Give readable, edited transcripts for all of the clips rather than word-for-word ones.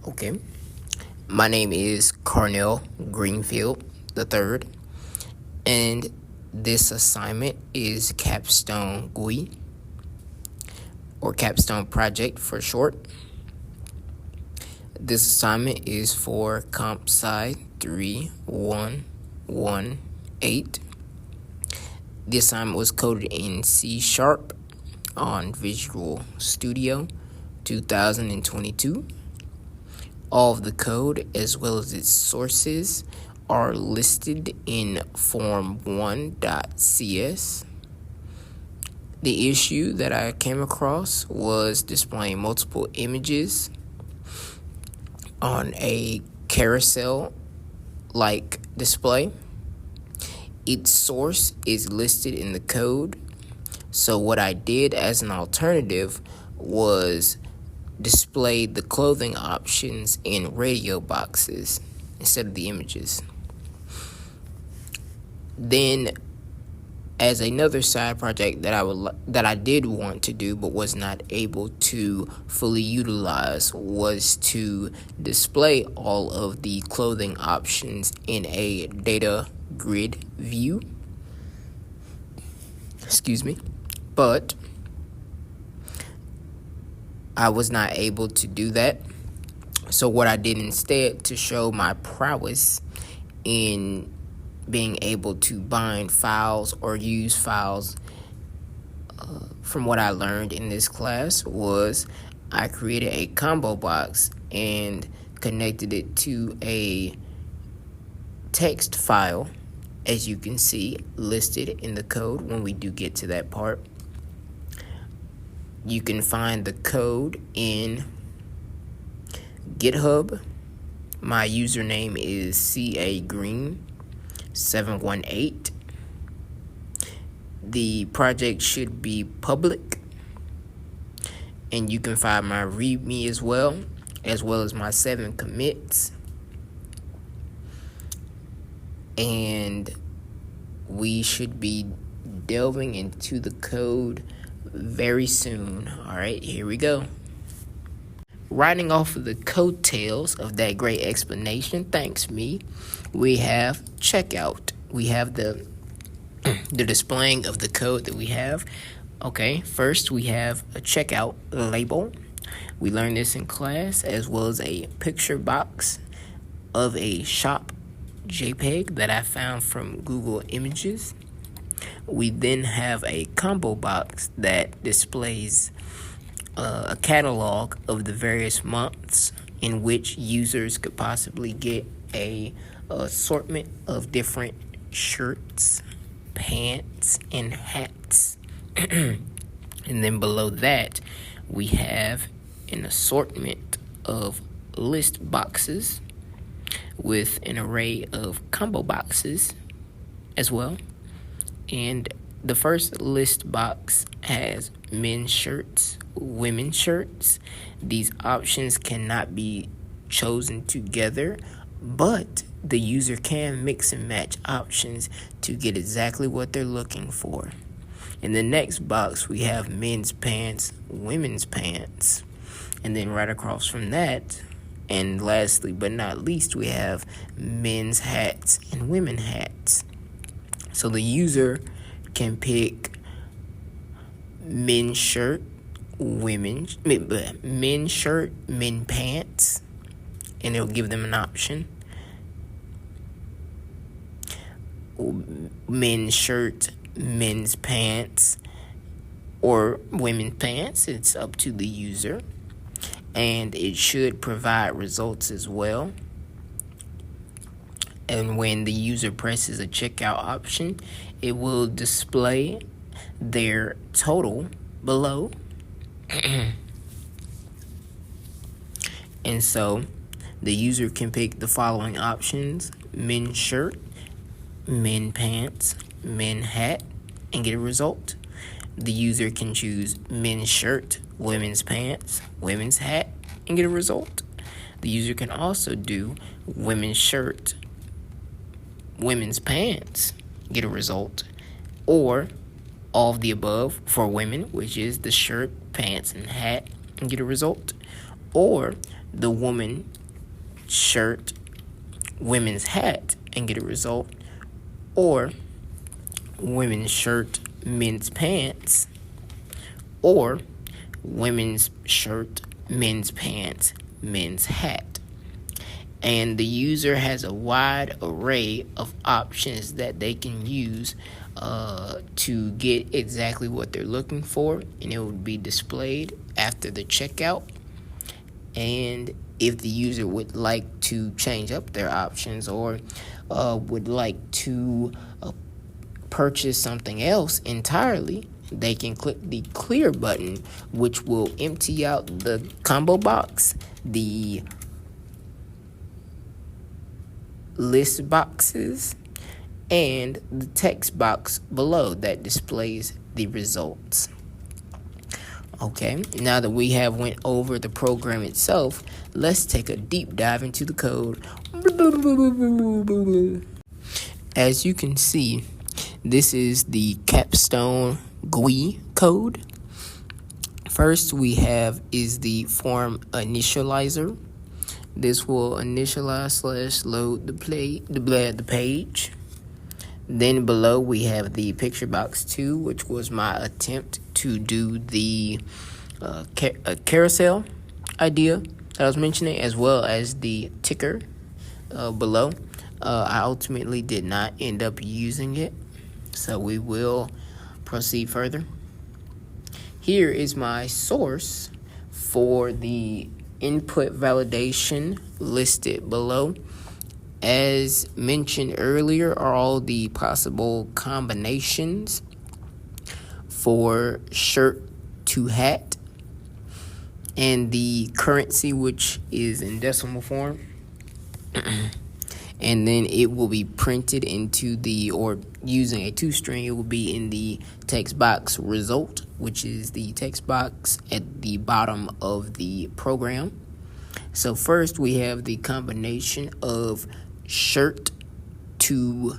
Okay. My name is Cornell Greenfield III, and this assignment is Capstone GUI, or Capstone Project for short. This assignment is for Comp Sci 3118. The assignment was coded in C# on Visual Studio 2022. All of the code, as well as its sources, are listed in form1.cs. The issue that I came across was displaying multiple images on a carousel-like display. Each source is listed in the code. So what I did as an alternative was display the clothing options in radio boxes instead of the images. Then, as another side project that I did want to do but was not able to fully utilize was to display all of the clothing options in a data grid view. But I was not able to do that. So what I did instead, to show my prowess in being able to bind files or use files from what I learned in this class, was I created a combo box and connected it to a text file, as you can see listed in the code when we do get to that part. You can find the code in GitHub. My username is CAGreen718. The project should be public, and you can find my README as well as my 7 commits. And we should be delving into the code very soon. All right, here we go. Riding off of the coattails of that great explanation, thanks me, we have checkout. We have the displaying of the code that we have. Okay, first we have a checkout label. We learned this in class, as well as a picture box of a shop JPEG that I found from Google Images. We then have a combo box that displays a catalog of the various months in which users could possibly get a assortment of different shirts, pants, and hats. And then below that, we have an assortment of list boxes with an array of combo boxes as well. And the first list box has men's shirts, women's shirts. These options cannot be chosen together, but the user can mix and match options to get exactly what they're looking for. In the next box, we have men's pants, women's pants. And then right across from that, and lastly but not least, we have men's hats and women's hats. So the user can pick men's shirt, men's shirt, men's pants, and it'll give them an option. Men's shirt, men's pants, or women's pants. It's up to the user. And it should provide results as well. And when the user presses a checkout option, it will display their total below. And so the user can pick the following options: men's shirt, men's pants, men's hat, and get a result. The user can choose men's shirt, women's pants, women's hat, and get a result. The user can also do women's shirt, women's pants, get a result, or all of the above for women, which is the shirt, pants, and hat, and get a result, or the woman shirt, women's hat, and get a result, or women's shirt, men's pants, or women's shirt, men's pants, men's hat. And the user has a wide array of options that they can use to get exactly what they're looking for, and it will be displayed after the checkout. And if the user would like to change up their options or would like to purchase something else entirely, they can click the clear button, which will empty out the combo box, the list boxes, and the text box below that displays the results. Okay, now that we have went over the program itself, let's take a deep dive into the code. As you can see, this is the Capstone GUI code. First we have is the form initializer. This will initialize / load the page. Then below we have the picture box 2, which was my attempt to do the carousel idea that I was mentioning, as well as the ticker below. I ultimately did not end up using it, so we will proceed further. Here is my source for the input validation listed below. As mentioned earlier, are all the possible combinations for shirt to hat, and the currency, which is in decimal form. And then it will be printed into or using a toString, it will be in the text box result, which is the text box at the bottom of the program. So first we have the combination of shirt to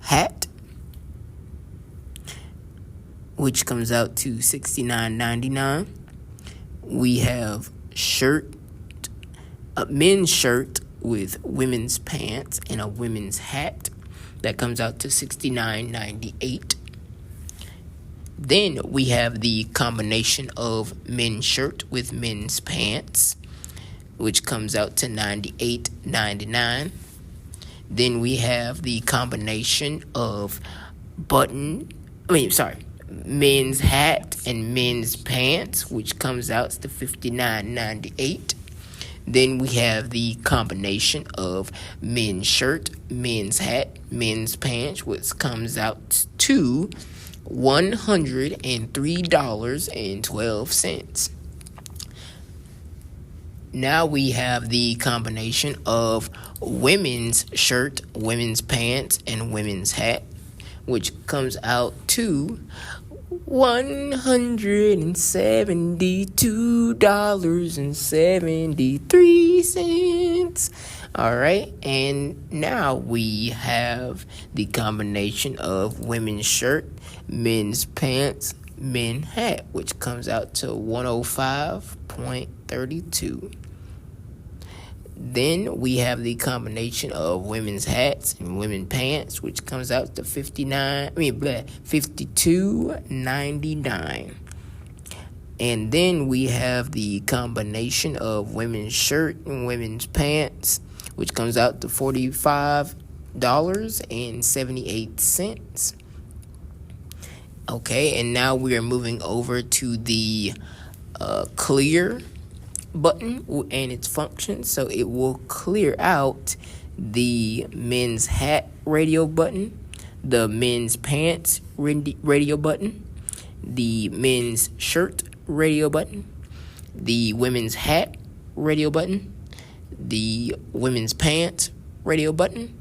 hat, which comes out to $69.99. We have a men's shirt with women's pants and a women's hat, that comes out to $69.98. Then we have the combination of men's shirt with men's pants, which comes out to $98.99. Then we have the combination of men's hat and men's pants, which comes out to $59.98. Then we have the combination of men's shirt, men's hat, men's pants, which comes out to $103.12. Now we have the combination of women's shirt, women's pants, and women's hat, which comes out to $172.73. All right, and now we have the combination of women's shirt, men's pants, men's hat, which comes out to $105.32. Then we have the combination of women's hats and women's pants, which comes out to $52.99. And then we have the combination of women's shirt and women's pants, which comes out to $45.78. Okay, and now we are moving over to the clear button and its function. So it will clear out the men's hat radio button, the men's pants radio button, the men's shirt radio button, the women's hat radio button, the women's pants radio button,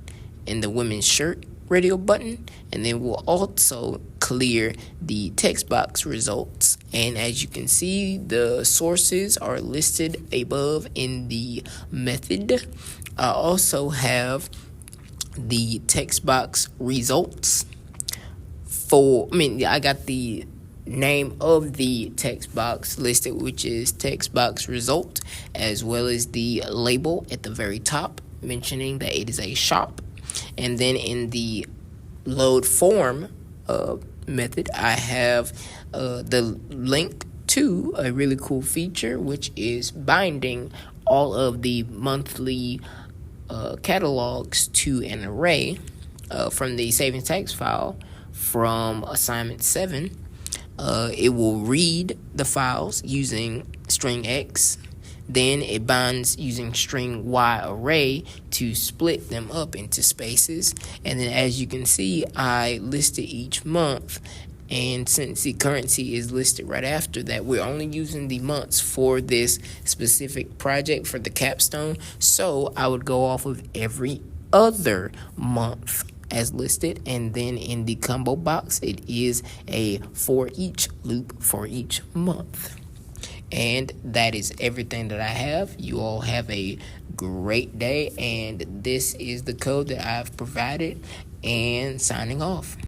and the women's shirt radio button. And then we'll also clear the text box results. And as you can see, the sources are listed above in the method. I also have the text box results I got the name of the text box listed, which is text box result, as well as the label at the very top mentioning that it is a shop. And then in the load form method, I have the link to a really cool feature, which is binding all of the monthly catalogs to an array from the savings text file from assignment 7. It will read the files using string X, then it binds using string Y array to split them up into spaces. And then as you can see, I listed each month, and since the currency is listed right after that, we're only using the months for this specific project for the capstone. So I would go off of every other month as listed, and then in the combo box it is a for each loop for each month. And that is everything that I have. You all have a great day, and this is the code that I've provided, and signing off.